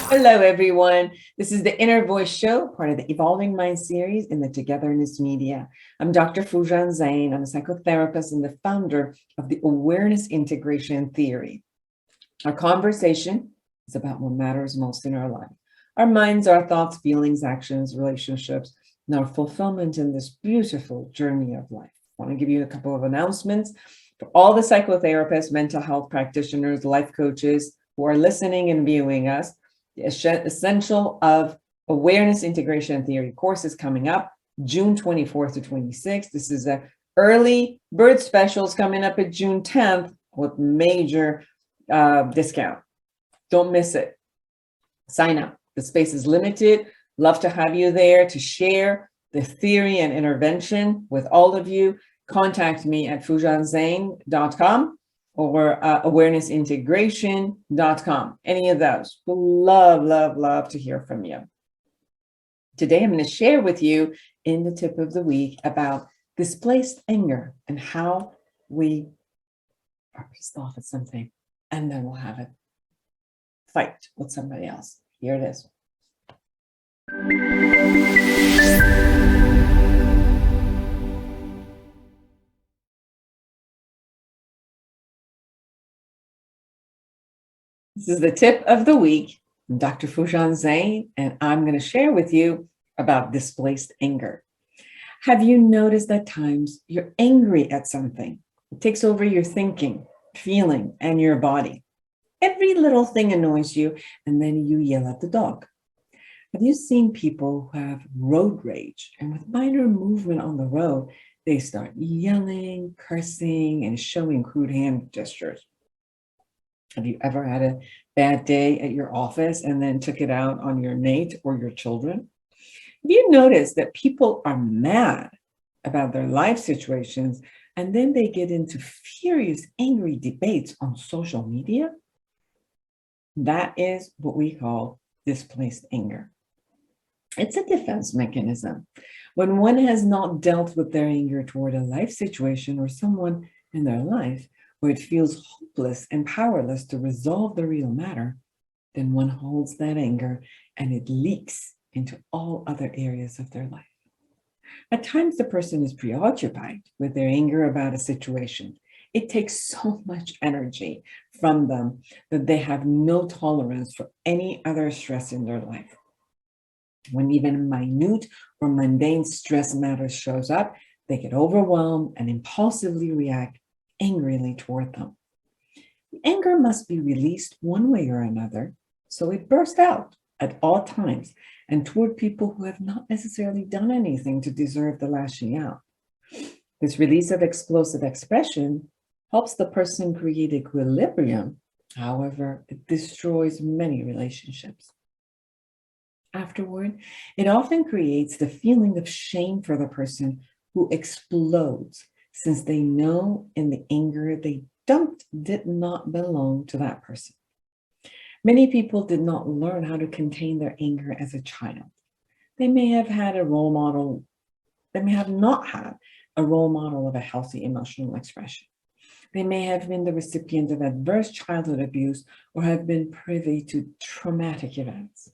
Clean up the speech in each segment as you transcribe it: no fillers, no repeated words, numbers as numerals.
Hello, everyone. This is the Inner Voice Show, part of the Evolving Mind series in the Togetherness media. I'm Dr. Foojan Zeine. I'm a psychotherapist and the founder of the Awareness Integration Theory. Our conversation is about what matters most in our life: our minds, our thoughts, feelings, actions, relationships, and our fulfillment in this beautiful journey of life. I want to give you a couple of announcements for all the psychotherapists, mental health practitioners, life coaches who are listening and viewing us. The Essential of Awareness Integration Theory course is coming up June 24th to 26th. This is a early bird specials coming up at June 10th with major discount. Don't miss it. Sign up. The space is limited. Love to have you there to share the theory and intervention with all of you. Contact me at foojanzeine.com or awarenessintegration.com. Any of those. We'll love to hear from you. Today, I'm going to share with you in the tip of the week about displaced anger and how we are pissed off at something and then we'll have a fight with somebody else. Here it is. This is the tip of the week. I'm Dr. Foojan Zeine, and I'm going to share with you about displaced anger. Have you noticed that times you're angry at something? It takes over your thinking, feeling, and your body. Every little thing annoys you, and then you yell at the dog. Have you seen people who have road rage, and with minor movement on the road, they start yelling, cursing, and showing crude hand gestures? Have you ever had a bad day at your office and then took it out on your mate or your children? Have you noticed that people are mad about their life situations and then they get into furious, angry debates on social media? That is what we call displaced anger. It's a defense mechanism. When one has not dealt with their anger toward a life situation or someone in their life, where it feels hopeless and powerless to resolve the real matter, then one holds that anger and it leaks into all other areas of their life. At times, the person is preoccupied with their anger about a situation. It takes so much energy from them that they have no tolerance for any other stress in their life. When even minute or mundane stress matters shows up, they get overwhelmed and impulsively react angrily toward them. The anger must be released one way or another, so it bursts out at all times and toward people who have not necessarily done anything to deserve the lashing out. This release of explosive expression helps the person create equilibrium. However, it destroys many relationships. Afterward, it often creates the feeling of shame for the person who explodes, since they know in the anger they dumped did not belong to that person. Many people did not learn how to contain their anger as a child. They may have had a role model, they may have not had a role model of a healthy emotional expression. They may have been the recipient of adverse childhood abuse or have been privy to traumatic events.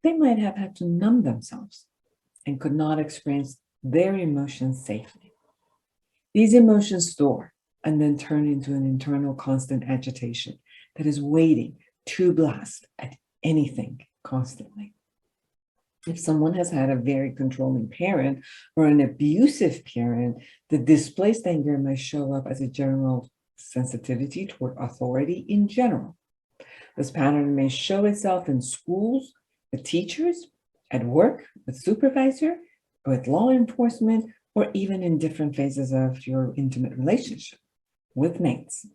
They might have had to numb themselves and could not experience their emotions safely. These emotions store and then turn into an internal constant agitation that is waiting to blast at anything constantly. If someone has had a very controlling parent or an abusive parent, the displaced anger may show up as a general sensitivity toward authority in general. This pattern may show itself in schools, with teachers, at work, with supervisor, with law enforcement, or even in different phases of your intimate relationship with mates.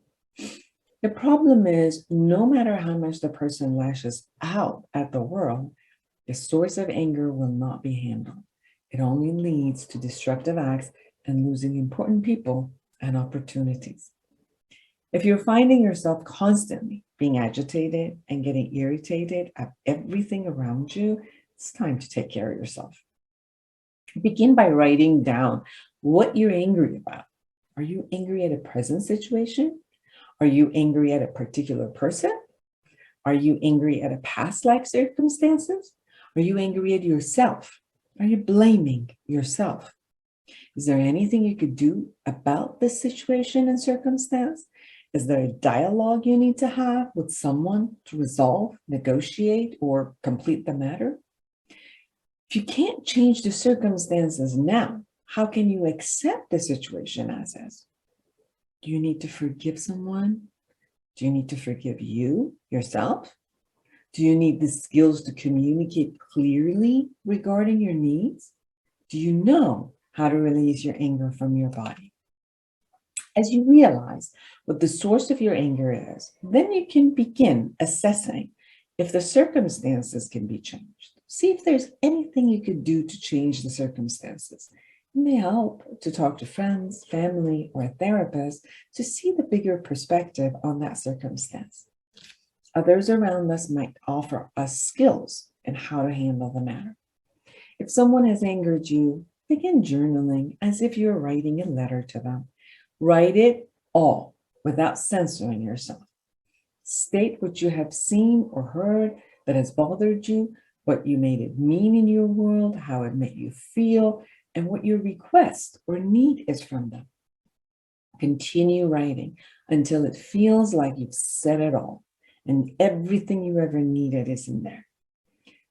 The problem is, no matter how much the person lashes out at the world, the source of anger will not be handled. It only leads to destructive acts and losing important people and opportunities. If you're finding yourself constantly being agitated and getting irritated at everything around you, it's time to take care of yourself. Begin by writing down what you're angry about. Are you angry at a present situation? Are you angry at a particular person? Are you angry at a past life circumstances? Are you angry at yourself? Are you blaming yourself? Is there anything you could do about this situation and circumstance? Is there a dialogue you need to have with someone to resolve, negotiate, or complete the matter? If you can't change the circumstances now, how can you accept the situation as is? Do you need to forgive someone? Do you need to forgive yourself? Do you need the skills to communicate clearly regarding your needs? Do you know how to release your anger from your body? As you realize what the source of your anger is, then you can begin assessing if the circumstances can be changed. See if there's anything you could do to change the circumstances. It may help to talk to friends, family, or a therapist to see the bigger perspective on that circumstance. Others around us might offer us skills in how to handle the matter. If someone has angered you, begin journaling as if you're writing a letter to them. Write it all without censoring yourself. State what you have seen or heard that has bothered you, what you made it mean in your world, how it made you feel, and what your request or need is from them. Continue writing until it feels like you've said it all and everything you ever needed is in there.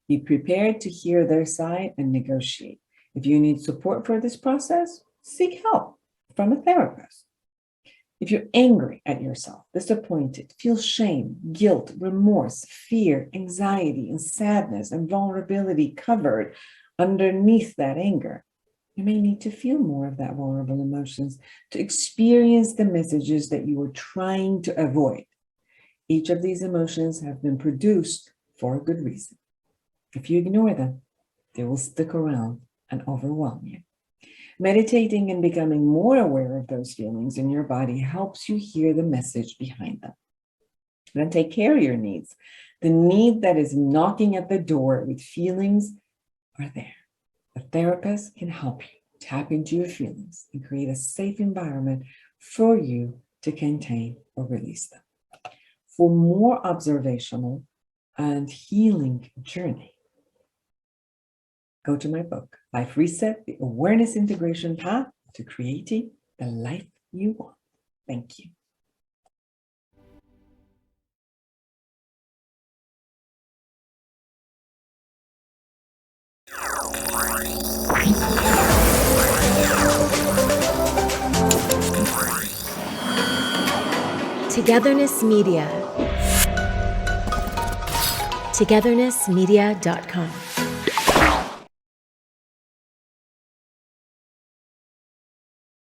Be prepared to hear their side and negotiate. If you need support for this process, seek help from a therapist. If you're angry at yourself, disappointed, feel shame, guilt, remorse, fear, anxiety, and sadness and vulnerability covered underneath that anger, you may need to feel more of that vulnerable emotions to experience the messages that you were trying to avoid. Each of these emotions have been produced for a good reason. If you ignore them, they will stick around and overwhelm you. Meditating and becoming more aware of those feelings in your body helps you hear the message behind them. Then take care of your needs. The need that is knocking at the door with feelings are there. A therapist can help you tap into your feelings and create a safe environment for you to contain or release them. For more observational and healing journey, go to my book, Life Reset, the Awareness Integration Path to Creating the Life You Want. Thank you. Togetherness Media. Togethernessmedia.com.